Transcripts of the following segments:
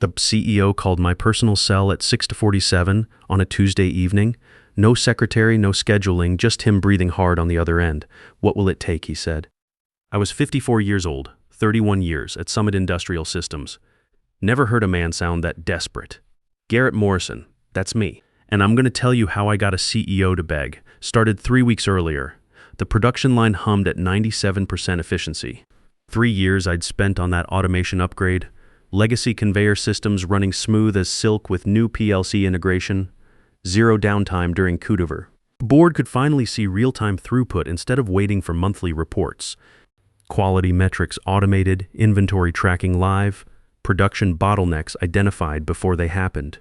The CEO called my personal cell at 6 to 47 on a Tuesday evening. No secretary, no scheduling, just him breathing hard on the other end. What will it take, he said. I was 54 years old, 31 years at Summit Industrial Systems. Never heard a man sound that desperate. Garrett Morrison, that's me. And I'm going to tell you how I got a CEO to beg. Started 3 weeks earlier. The production line hummed at 97% efficiency. 3 years I'd spent on that automation upgrade. Legacy conveyor systems running smooth as silk with new PLC integration. Zero downtime during cutover. Board could finally see real-time throughput instead of waiting for monthly reports. Quality metrics automated, inventory tracking live, production bottlenecks identified before they happened.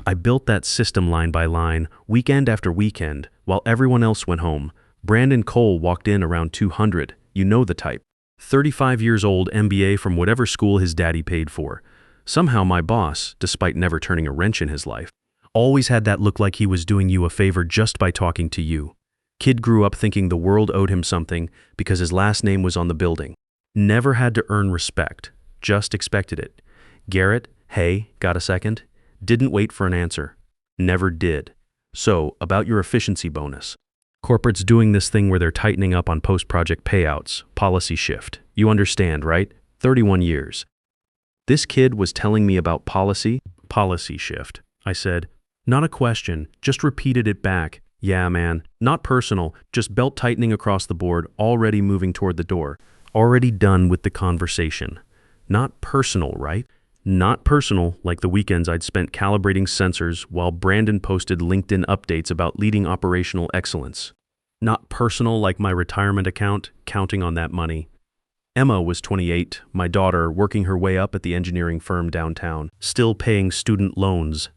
I built that system line by line, weekend after weekend, while everyone else went home. Brandon Cole walked in around 200, you know the type. 35 years old, MBA from whatever school his daddy paid for. Somehow my boss, despite never turning a wrench in his life, always had that look like he was doing you a favor just by talking to you. Kid grew up thinking the world owed him something because his last name was on the building. Never had to earn respect, just expected it. Garrett, hey, got a second? Didn't wait for an answer. Never did. So, about your efficiency bonus. Corporate's doing this thing where they're tightening up on post-project payouts, policy shift. You understand, right? 31 years. This kid was telling me about policy shift. I said, not a question, just repeated it back. Yeah, man, not personal, just belt tightening across the board, already moving toward the door. Already done with the conversation. Not personal, right? Not personal, like the weekends I'd spent calibrating sensors while Brandon posted LinkedIn updates about leading operational excellence. Not personal like my retirement account, counting on that money. Emma was 28, my daughter, working her way up at the engineering firm downtown, still paying student loans.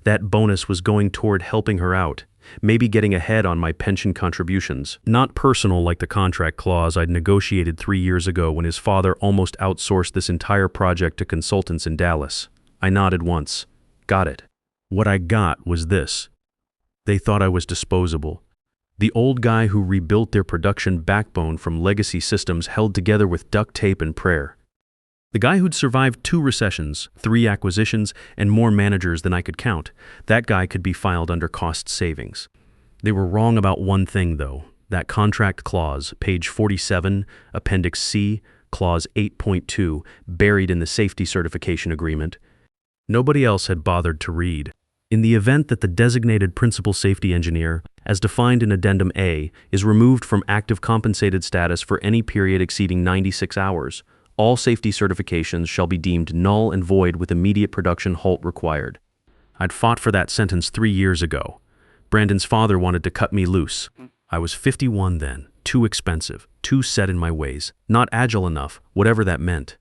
That bonus was going toward helping her out, maybe getting ahead on my pension contributions. Not personal like the contract clause I'd negotiated 3 years ago when his father almost outsourced this entire project to consultants in Dallas. I nodded once. Got it. What I got was this. They thought I was disposable. The old guy who rebuilt their production backbone from legacy systems held together with duct tape and prayer. The guy who'd survived 2 recessions, 3 acquisitions, and more managers than I could count. That guy could be filed under cost savings. They were wrong about one thing, though. That contract clause, page 47, Appendix C, Clause 8.2, buried in the safety certification agreement. Nobody else had bothered to read. In the event that the designated principal safety engineer, as defined in Addendum A, is removed from active compensated status for any period exceeding 96 hours, all safety certifications shall be deemed null and void with immediate production halt required. I'd fought for that sentence 3 years ago. Brandon's father wanted to cut me loose. I was 51 then, too expensive, too set in my ways, not agile enough, whatever that meant.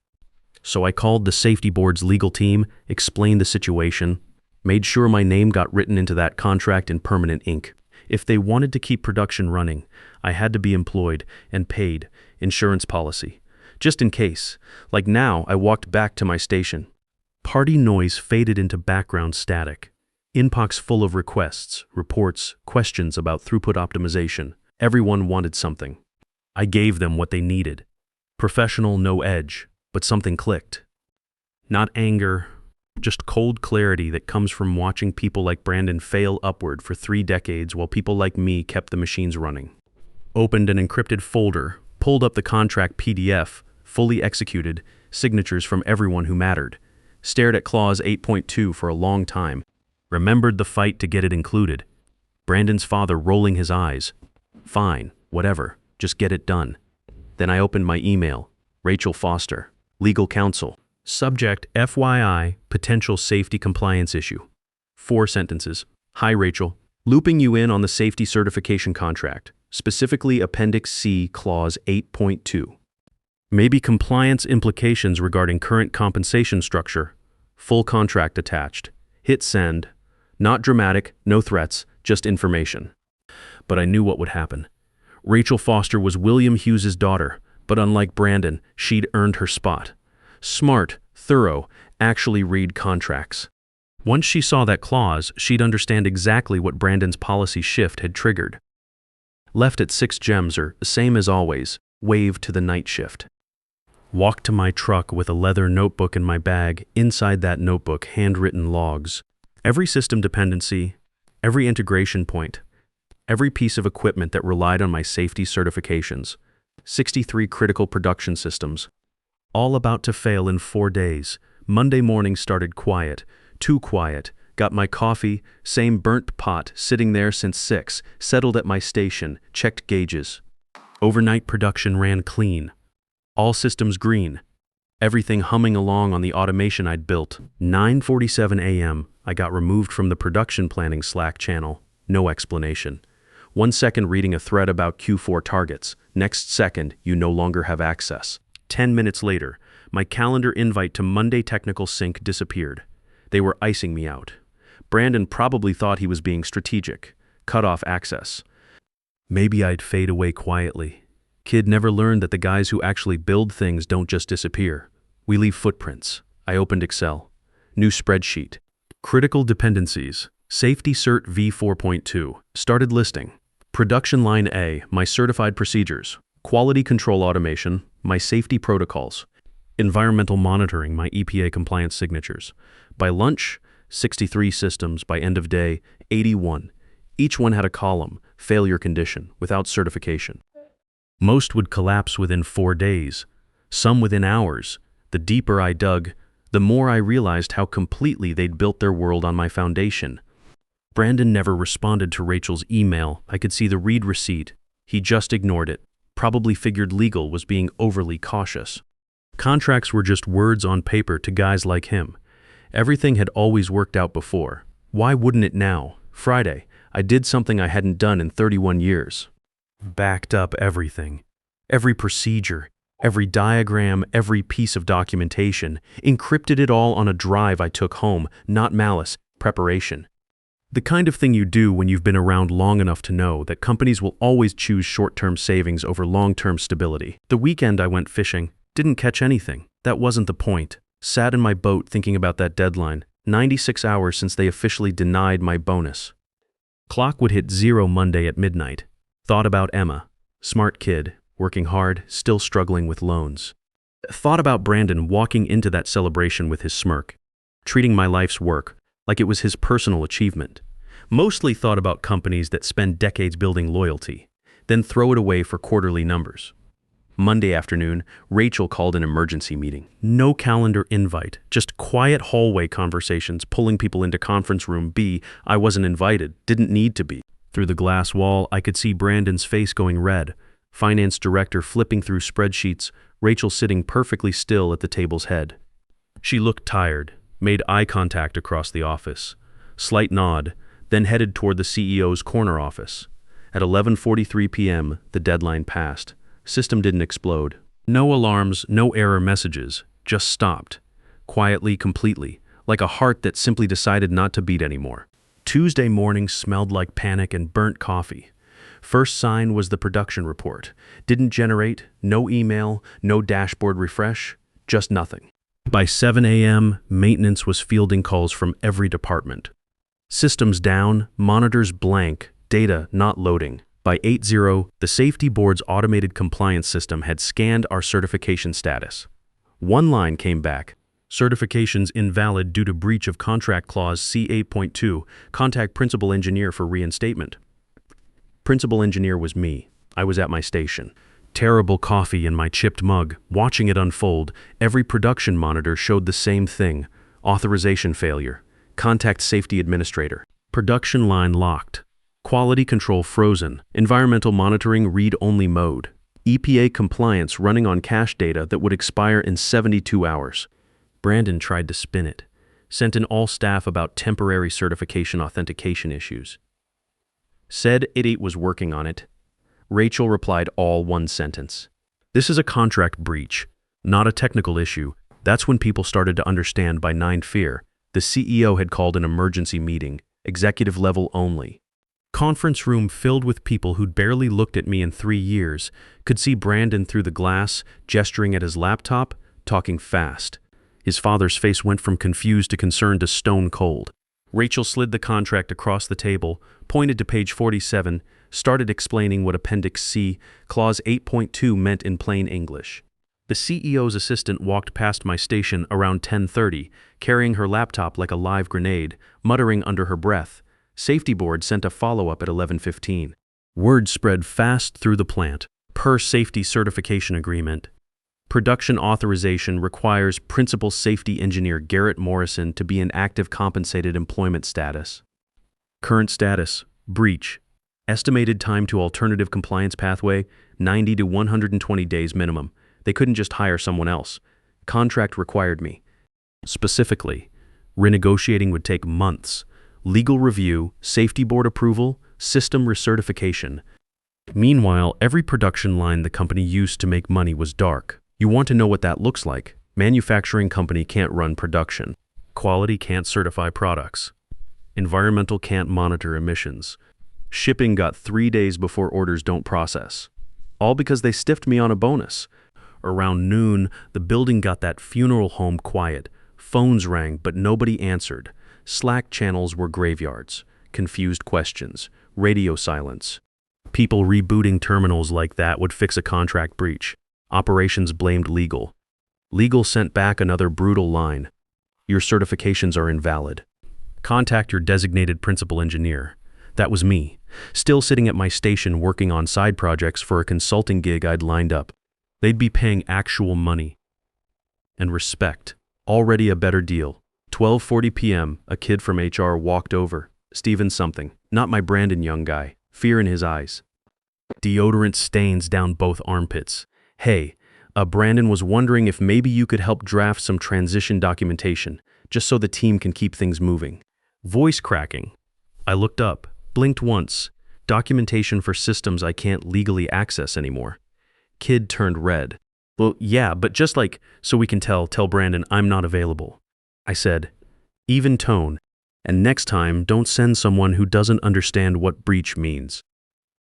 So I called the safety board's legal team, explained the situation, made sure my name got written into that contract in permanent ink. If they wanted to keep production running, I had to be employed and paid, insurance policy. Just in case. Like now, I walked back to my station. Party noise faded into background static. Inbox full of requests, reports, questions about throughput optimization. Everyone wanted something. I gave them what they needed. Professional, no edge, but something clicked. Not anger, just cold clarity that comes from watching people like Brandon fail upward for 3 decades while people like me kept the machines running. Opened an encrypted folder, pulled up the contract PDF, fully executed, signatures from everyone who mattered. Stared at Clause 8.2 for a long time. Remembered the fight to get it included. Brandon's father rolling his eyes. Fine, whatever, just get it done. Then I opened my email. Rachel Foster, legal counsel. Subject, FYI, potential safety compliance issue. 4 sentences. Hi, Rachel. Looping you in on the safety certification contract, specifically Appendix C, Clause 8.2. Maybe compliance implications regarding current compensation structure. Full contract attached. Hit send. Not dramatic, no threats, just information. But I knew what would happen. Rachel Foster was William Hughes's daughter, but unlike Brandon, she'd earned her spot. Smart, thorough, actually read contracts. Once she saw that clause, she'd understand exactly what Brandon's policy shift had triggered. Left at 6 gems or, same as always, wave to the night shift. Walked to my truck with a leather notebook in my bag. Inside that notebook, handwritten logs. Every system dependency, every integration point, every piece of equipment that relied on my safety certifications. 63 critical production systems. All about to fail in 4 days. Monday morning started quiet, too quiet. Got my coffee, same burnt pot, sitting there since 6, settled at my station, checked gauges. Overnight production ran clean. All systems green. Everything humming along on the automation I'd built. 9:47 a.m., I got removed from the production planning Slack channel. No explanation. 1 second reading a thread about Q4 targets. Next second, you no longer have access. 10 minutes later, my calendar invite to Monday Technical Sync disappeared. They were icing me out. Brandon probably thought he was being strategic. Cut off access. Maybe I'd fade away quietly. Kid never learned that the guys who actually build things don't just disappear. We leave footprints. I opened Excel. New spreadsheet. Critical dependencies. Safety Cert v4.2. Started listing. Production line A, my certified procedures. Quality control automation, my safety protocols. Environmental monitoring, my EPA compliance signatures. By lunch, 63 systems. By end of day, 81. Each one had a column, failure condition, without certification. Most would collapse within 4 days, some within hours. The deeper I dug, the more I realized how completely they'd built their world on my foundation. Brandon never responded to Rachel's email. I could see the read receipt. He just ignored it. Probably figured legal was being overly cautious. Contracts were just words on paper to guys like him. Everything had always worked out before. Why wouldn't it now? Friday, I did something I hadn't done in 31 years. Backed up everything. Every procedure, every diagram, every piece of documentation. Encrypted it all on a drive I took home. Not malice, preparation. The kind of thing you do when you've been around long enough to know that companies will always choose short-term savings over long-term stability. The weekend I went fishing. Didn't catch anything. That wasn't the point. Sat in my boat thinking about that deadline. 96 hours since they officially denied my bonus. Clock would hit 0 Monday at midnight. Thought about Emma. Smart kid, working hard, still struggling with loans. Thought about Brandon walking into that celebration with his smirk. Treating my life's work like it was his personal achievement. Mostly thought about companies that spend decades building loyalty, then throw it away for quarterly numbers. Monday afternoon, Rachel called an emergency meeting. No calendar invite, just quiet hallway conversations pulling people into conference room B. I wasn't invited, didn't need to be. Through the glass wall, I could see Brandon's face going red. Finance director flipping through spreadsheets, Rachel sitting perfectly still at the table's head. She looked tired, made eye contact across the office. Slight nod, then headed toward the CEO's corner office. At 11:43 p.m., the deadline passed. System didn't explode. No alarms, no error messages, just stopped. Quietly, completely, like a heart that simply decided not to beat anymore. Tuesday morning smelled like panic and burnt coffee. First sign was the production report. Didn't generate, no email, no dashboard refresh, just nothing. By 7 a.m., maintenance was fielding calls from every department. Systems down, monitors blank, data not loading. By 8:00, the safety board's automated compliance system had scanned our certification status. One line came back: certifications invalid due to breach of contract clause C8.2. Contact principal engineer for reinstatement. Principal engineer was me. I was at my station. Terrible coffee in my chipped mug, watching it unfold. Every production monitor showed the same thing: authorization failure. Contact safety administrator. Production line locked. Quality control frozen. Environmental monitoring read-only mode. EPA compliance running on cache data that would expire in 72 hours. Brandon tried to spin it. Sent in all staff about temporary certification authentication issues. Said it was working on it. Rachel replied all one sentence. This is a contract breach, not a technical issue. That's when people started to understand by 9 fear. The CEO had called an emergency meeting, executive level only. Conference room filled with people who'd barely looked at me in 3 years, could see Brandon through the glass, gesturing at his laptop, talking fast. His father's face went from confused to concerned to stone cold. Rachel slid the contract across the table, pointed to page 47, started explaining what Appendix C, Clause 8.2 meant in plain English. The CEO's assistant walked past my station around 10:30, carrying her laptop like a live grenade, muttering under her breath. Safety board sent a follow-up at 11:15. Word spread fast through the plant. Per safety certification agreement, production authorization requires Principal Safety Engineer Garrett Morrison to be in active compensated employment status. Current status, breach. Estimated time to alternative compliance pathway, 90 to 120 days minimum. They couldn't just hire someone else. Contract required me. Specifically, renegotiating would take months. Legal review, safety board approval, system recertification. Meanwhile, every production line the company used to make money was dark. You want to know what that looks like? Manufacturing company can't run production. Quality can't certify products. Environmental can't monitor emissions. Shipping got 3 days before orders don't process. All because they stiffed me on a bonus. Around noon, the building got that funeral home quiet. Phones rang, but nobody answered. Slack channels were graveyards. Confused questions. Radio silence. People rebooting terminals like that would fix a contract breach. Operations blamed legal. Legal sent back another brutal line. Your certifications are invalid. Contact your designated principal engineer. That was me, still sitting at my station working on side projects for a consulting gig I'd lined up. They'd be paying actual money. And respect. Already a better deal. 12:40 p.m., a kid from HR walked over. Steven something. Not my Brandon young guy. Fear in his eyes. Deodorant stains down both armpits. Hey, Brandon was wondering if maybe you could help draft some transition documentation, just so the team can keep things moving. Voice cracking. I looked up, blinked once. Documentation for systems I can't legally access anymore. Kid turned red. Well, yeah, but just like, so we can tell Brandon I'm not available. I said, even tone, and next time don't send someone who doesn't understand what breach means.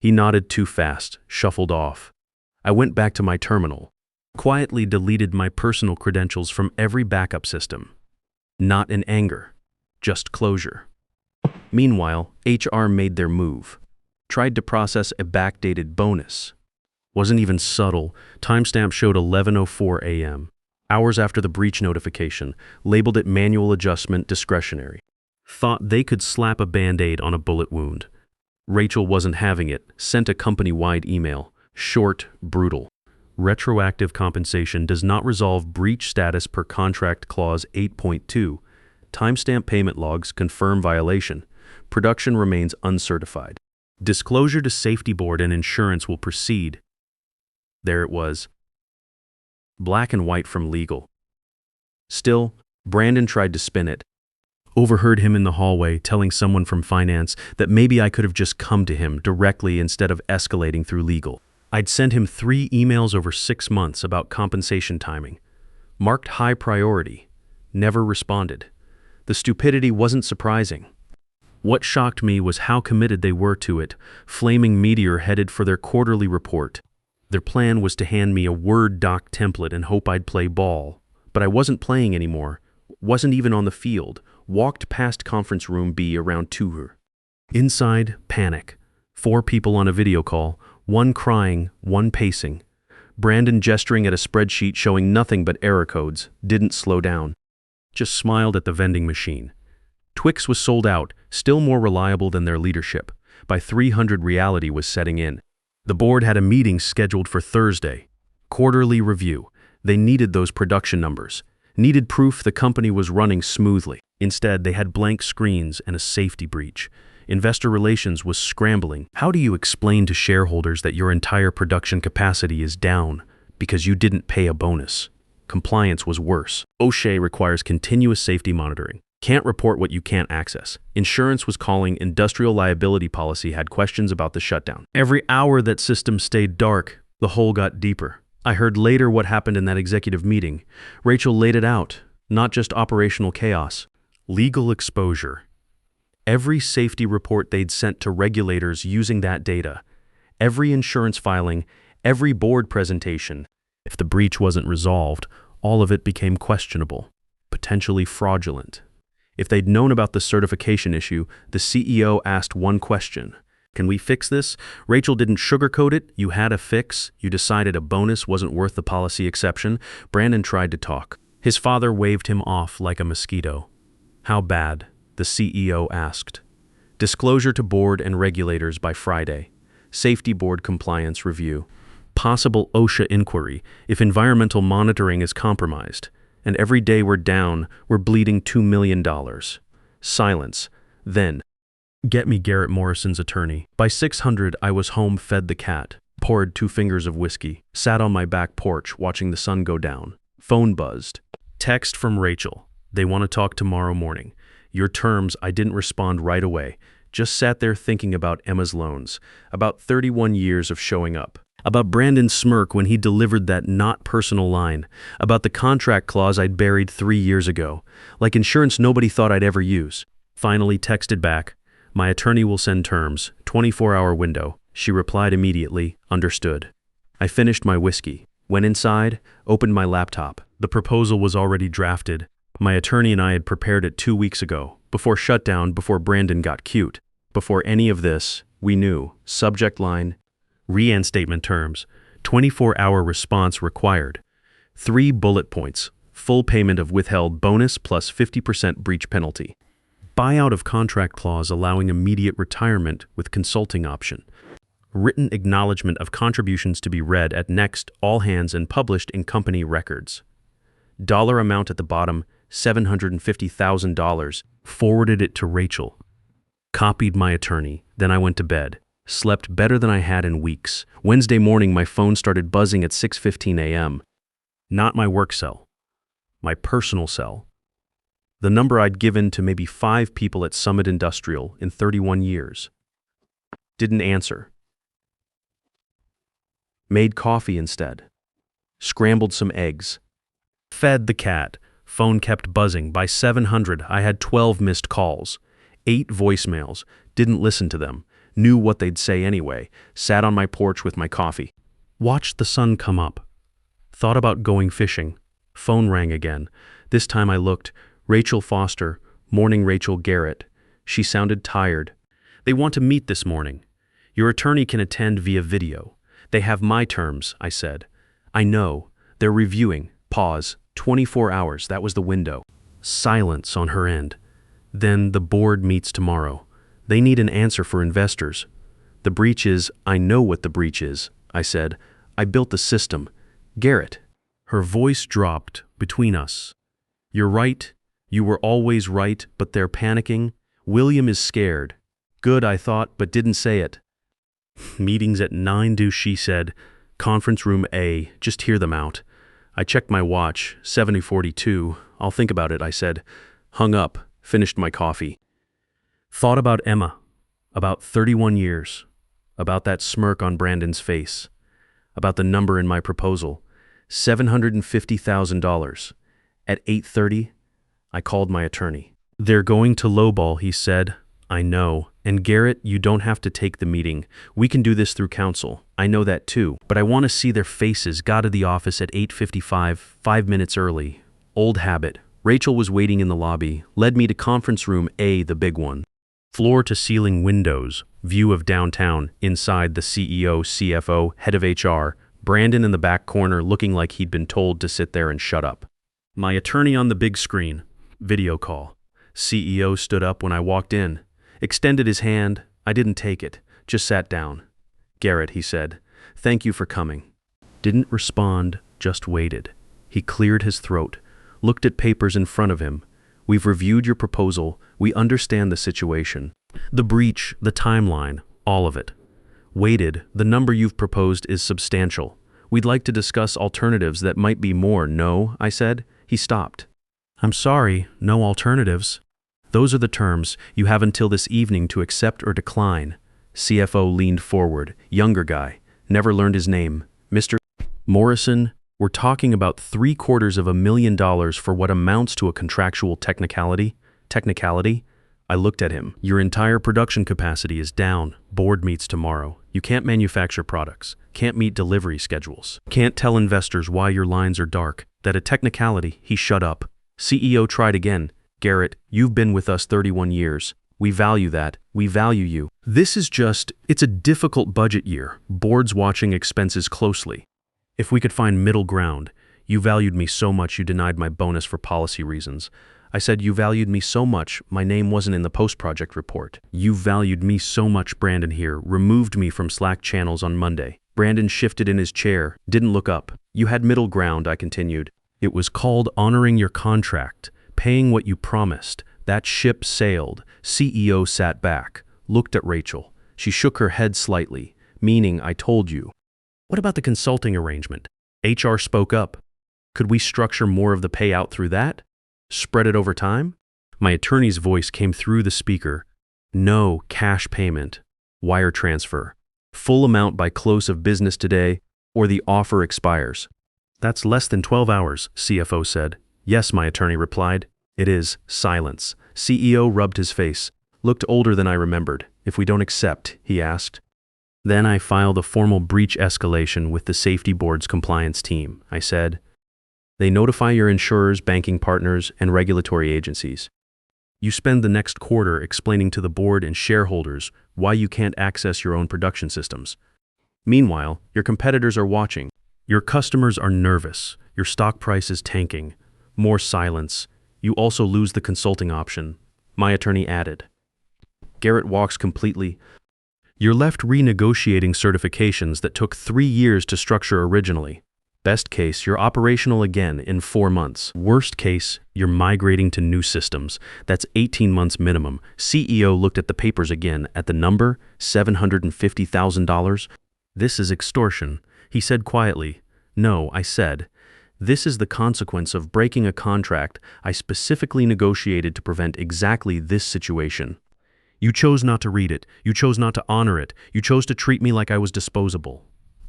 He nodded too fast, shuffled off. I went back to my terminal, quietly deleted my personal credentials from every backup system. Not in anger, just closure. Meanwhile, HR made their move. Tried to process a backdated bonus. Wasn't even subtle. Timestamp showed 11:04 a.m. Hours after the breach notification, labeled it manual adjustment discretionary. Thought they could slap a Band-Aid on a bullet wound. Rachel wasn't having it, sent a company-wide email. Short, brutal. Retroactive compensation does not resolve breach status per contract clause 8.2. Timestamp payment logs confirm violation. Production remains uncertified. Disclosure to safety board and insurance will proceed. There it was. Black and white from legal. Still, Brandon tried to spin it. Overheard him in the hallway telling someone from finance that maybe I could have just come to him directly instead of escalating through legal. I'd sent him 3 emails over 6 months about compensation timing. Marked high priority. Never responded. The stupidity wasn't surprising. What shocked me was how committed they were to it, flaming meteor headed for their quarterly report. Their plan was to hand me a Word doc template and hope I'd play ball. But I wasn't playing anymore. Wasn't even on the field. Walked past conference room B around 2:00. Inside, panic. 4 people on a video call, 1 crying, 1 pacing. Brandon gesturing at a spreadsheet showing nothing but error codes, didn't slow down. Just smiled at the vending machine. Twix was sold out, still more reliable than their leadership. By 300 reality was setting in. The board had a meeting scheduled for Thursday. Quarterly review. They needed those production numbers. Needed proof the company was running smoothly. Instead, they had blank screens and a safety breach. Investor relations was scrambling. How do you explain to shareholders that your entire production capacity is down because you didn't pay a bonus? Compliance was worse. OSHA requires continuous safety monitoring. Can't report what you can't access. Insurance was calling. Industrial liability policy had questions about the shutdown. Every hour that system stayed dark, the hole got deeper. I heard later what happened in that executive meeting. Rachel laid it out. Not just operational chaos. Legal exposure. Every safety report they'd sent to regulators using that data. Every insurance filing. Every board presentation. If the breach wasn't resolved, all of it became questionable. Potentially fraudulent. If they'd known about the certification issue, the CEO asked one question. Can we fix this? Rachel didn't sugarcoat it. You had a fix. You decided a bonus wasn't worth the policy exception. Brandon tried to talk. His father waved him off like a mosquito. How bad? The CEO asked. Disclosure to board and regulators by Friday. Safety board compliance review. Possible OSHA inquiry if environmental monitoring is compromised. And every day we're down, we're bleeding $2 million. Silence. Then, get me Garrett Morrison's attorney. By 600, I was home, fed the cat, poured 2 fingers of whiskey, sat on my back porch watching the sun go down. Phone buzzed. Text from Rachel. They want to talk tomorrow morning. Your terms, I didn't respond right away. Just sat there thinking about Emma's loans, about 31 years of showing up, about Brandon's smirk when he delivered that not personal line, about the contract clause I'd buried 3 years ago, like insurance nobody thought I'd ever use. Finally texted back, my attorney will send terms, 24-hour window. She replied immediately, understood. I finished my whiskey, went inside, opened my laptop. The proposal was already drafted. My attorney and I had prepared it 2 weeks ago, before shutdown, before Brandon got cute. Before any of this, we knew, subject line, reinstatement terms, 24-hour response required. 3 bullet points, full payment of withheld bonus plus 50% breach penalty. Buyout of contract clause allowing immediate retirement with consulting option. Written acknowledgement of contributions to be read at next all hands and published in company records. Dollar amount at the bottom, $750,000. Forwarded it to Rachel. Copied my attorney. Then I went to bed. Slept better than I had in weeks. Wednesday morning, my phone started buzzing at 6:15 a.m. Not my work cell. My personal cell. The number I'd given to maybe 5 people at Summit Industrial in 31 years. Didn't answer. Made coffee instead. Scrambled some eggs. Fed the cat. Phone kept buzzing. By 700, I had 12 missed calls. 8 voicemails. Didn't listen to them. Knew what they'd say anyway. Sat on my porch with my coffee. Watched the sun come up. Thought about going fishing. Phone rang again. This time I looked. Rachel Foster, morning Rachel Garrett. She sounded tired. They want to meet this morning. Your attorney can attend via video. They have my terms, I said. I know. They're reviewing. Pause. 24 hours, that was the window. Silence on her end. Then the board meets tomorrow. They need an answer for investors. The breach is, I know what the breach is, I said. I built the system. Garrett. Her voice dropped between us. You're right. You were always right, but they're panicking. William is scared. Good, I thought, but didn't say it. Meetings at 9 due, she said. Conference room A, just hear them out. I checked my watch, 70:42. I'll think about it, I said. Hung up, finished my coffee. Thought about Emma, about 31 years, about that smirk on Brandon's face, about the number in my proposal, $750,000. At 8:30, I called my attorney. They're going to lowball, he said. I know. And Garrett, you don't have to take the meeting. We can do this through counsel. I know that too. But I want to see their faces. Got to the office at 8:55, 5 minutes early. Old habit. Rachel was waiting in the lobby. Led me to conference room A, the big one. Floor-to-ceiling windows. View of downtown. Inside, the CEO, CFO, head of HR. Brandon in the back corner looking like he'd been told to sit there and shut up. My attorney on the big screen. Video call. CEO stood up when I walked in. Extended his hand. I didn't take it. Just sat down. Garrett, he said. Thank you for coming. Didn't respond, just waited. He cleared his throat. Looked at papers in front of him. We've reviewed your proposal. We understand the situation. The breach, the timeline, all of it. Waited. The number you've proposed is substantial. We'd like to discuss alternatives that might be more. No, I said. He stopped. I'm sorry, no alternatives. Those are the terms. You have until this evening to accept or decline. CFO leaned forward. Younger guy. Never learned his name. Mr. Morrison, we're talking about $750,000 for what amounts to a contractual technicality. Technicality? I looked at him. Your entire production capacity is down. Board meets tomorrow. You can't manufacture products. Can't meet delivery schedules. Can't tell investors why your lines are dark. That a technicality. He shut up. CEO tried again. Garrett, you've been with us 31 years. We value that. We value you. It's a difficult budget year. Board's watching expenses closely. If we could find middle ground, you valued me so much you denied my bonus for policy reasons. I said you valued me so much, my name wasn't in the post-project report. You valued me so much, Brandon here, removed me from Slack channels on Monday. Brandon shifted in his chair, didn't look up. You had middle ground, I continued. It was called honoring your contract, paying what you promised. That ship sailed. CEO sat back, looked at Rachel. She shook her head slightly, meaning I told you. What about the consulting arrangement? HR spoke up. Could we structure more of the payout through that? Spread it over time? My attorney's voice came through the speaker. No cash payment. Wire transfer. Full amount by close of business today, or the offer expires. That's less than 12 hours, CFO said. Yes, my attorney replied. It is. Silence. CEO rubbed his face. Looked older than I remembered. If we don't accept, he asked. Then I filed a formal breach escalation with the safety board's compliance team, I said. They notify your insurers, banking partners, and regulatory agencies. You spend the next quarter explaining to the board and shareholders why you can't access your own production systems. Meanwhile, your competitors are watching. Your customers are nervous. Your stock price is tanking. More silence. You also lose the consulting option, my attorney added. Garrett walks completely. You're left renegotiating certifications that took 3 years to structure originally. Best case, you're operational again in 4 months. Worst case, you're migrating to new systems. That's 18 months minimum. CEO looked at the papers again, at the number, $750,000. This is extortion, he said quietly. No, I said. This is the consequence of breaking a contract I specifically negotiated to prevent exactly this situation. You chose not to read it. You chose not to honor it. You chose to treat me like I was disposable.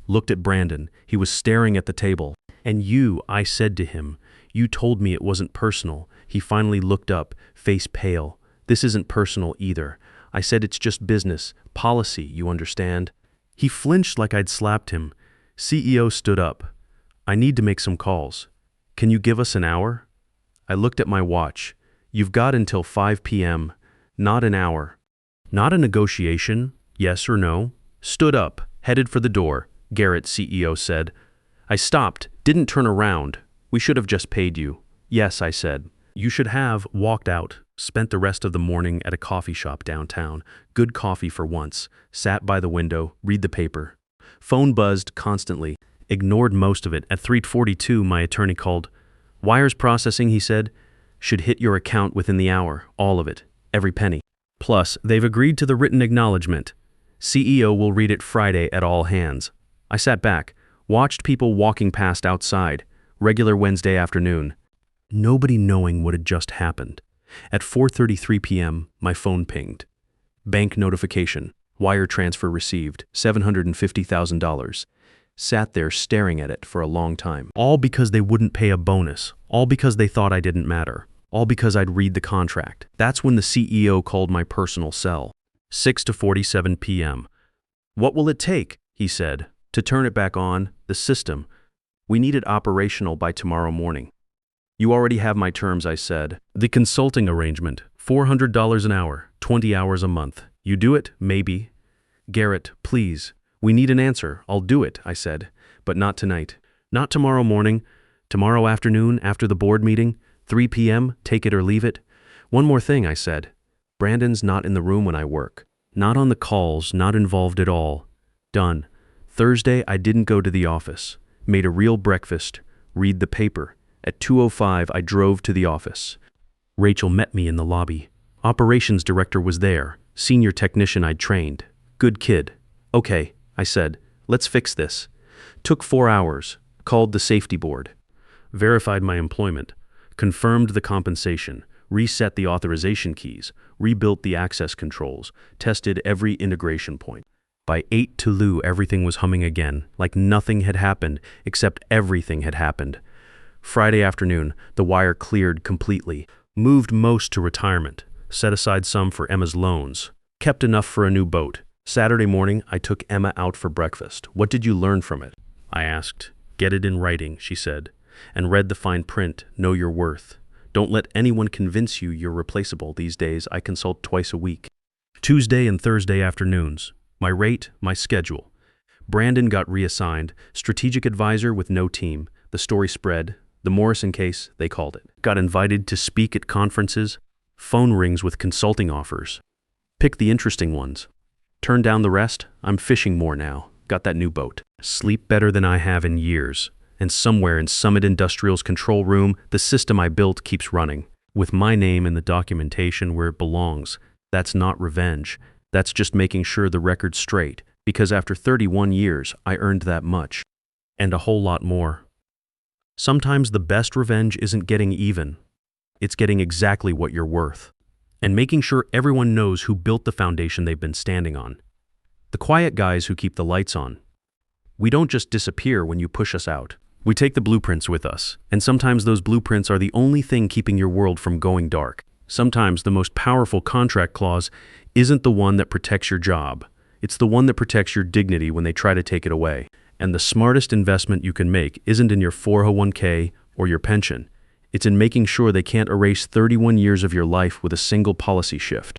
Looked at Brandon. He was staring at the table. And you, I said to him, you told me it wasn't personal. He finally looked up, face pale. This isn't personal either. I said it's just business, policy, you understand? He flinched like I'd slapped him. CEO stood up. I need to make some calls. Can you give us an hour? I looked at my watch. You've got until 5 p.m., not an hour. Not a negotiation, yes or no? Stood up, headed for the door. Garrett, CEO said. I stopped, didn't turn around. We should have just paid you. Yes, I said. You should have walked out, spent the rest of the morning at a coffee shop downtown. Good coffee for once. Sat by the window, read the paper. Phone buzzed constantly. Ignored most of it. At 3:42, my attorney called. Wires processing, he said. Should hit your account within the hour. All of it. Every penny. Plus, they've agreed to the written acknowledgement. CEO will read it Friday at all hands. I sat back, watched people walking past outside, regular Wednesday afternoon, nobody knowing what had just happened. At 4:33 p.m., my phone pinged. Bank notification, wire transfer received, $750,000. Sat there staring at it for a long time. All because they wouldn't pay a bonus, all because they thought I didn't matter, all because I'd read the contract. That's when the CEO called my personal cell. 6:47 p.m. What will it take, he said, to turn it back on, the system? We need it operational by tomorrow morning. You already have my terms, I said. The consulting arrangement, $400 an hour, 20 hours a month. You do it? Maybe. Garrett, please. We need an answer. I'll do it, I said. But not tonight. Not tomorrow morning. Tomorrow afternoon, after the board meeting. 3 p.m., take it or leave it. One more thing, I said. Brandon's not in the room when I work. Not on the calls, not involved at all. Done. Thursday, I didn't go to the office. Made a real breakfast. Read the paper. At 2:05, I drove to the office. Rachel met me in the lobby. Operations director was there. Senior technician I'd trained. Good kid. Okay, I said. Let's fix this. Took 4 hours. Called the safety board. Verified my employment. Confirmed the compensation. Reset the authorization keys. Rebuilt the access controls. Tested every integration point. By 8 Tulu, everything was humming again, like nothing had happened, except everything had happened. Friday afternoon, the wire cleared completely. Moved most to retirement. Set aside some for Emma's loans. Kept enough for a new boat. Saturday morning, I took Emma out for breakfast. What did you learn from it? I asked. Get it in writing, she said, and read the fine print, know your worth. Don't let anyone convince you you're replaceable. These days, I consult twice a week. Tuesday and Thursday afternoons. My rate, my schedule. Brandon got reassigned, strategic advisor with no team. The story spread. The Morrison case, they called it. Got invited to speak at conferences. Phone rings with consulting offers. Pick the interesting ones. Turn down the rest. I'm fishing more now. Got that new boat. Sleep better than I have in years. And somewhere in Summit Industrial's control room, the system I built keeps running. With my name in the documentation where it belongs. That's not revenge. That's just making sure the record's straight. Because after 31 years, I earned that much. And a whole lot more. Sometimes the best revenge isn't getting even. It's getting exactly what you're worth. And making sure everyone knows who built the foundation they've been standing on. The quiet guys who keep the lights on. We don't just disappear when you push us out. We take the blueprints with us, and sometimes those blueprints are the only thing keeping your world from going dark. Sometimes the most powerful contract clause isn't the one that protects your job. It's the one that protects your dignity when they try to take it away. And the smartest investment you can make isn't in your 401k or your pension. It's in making sure they can't erase 31 years of your life with a single policy shift.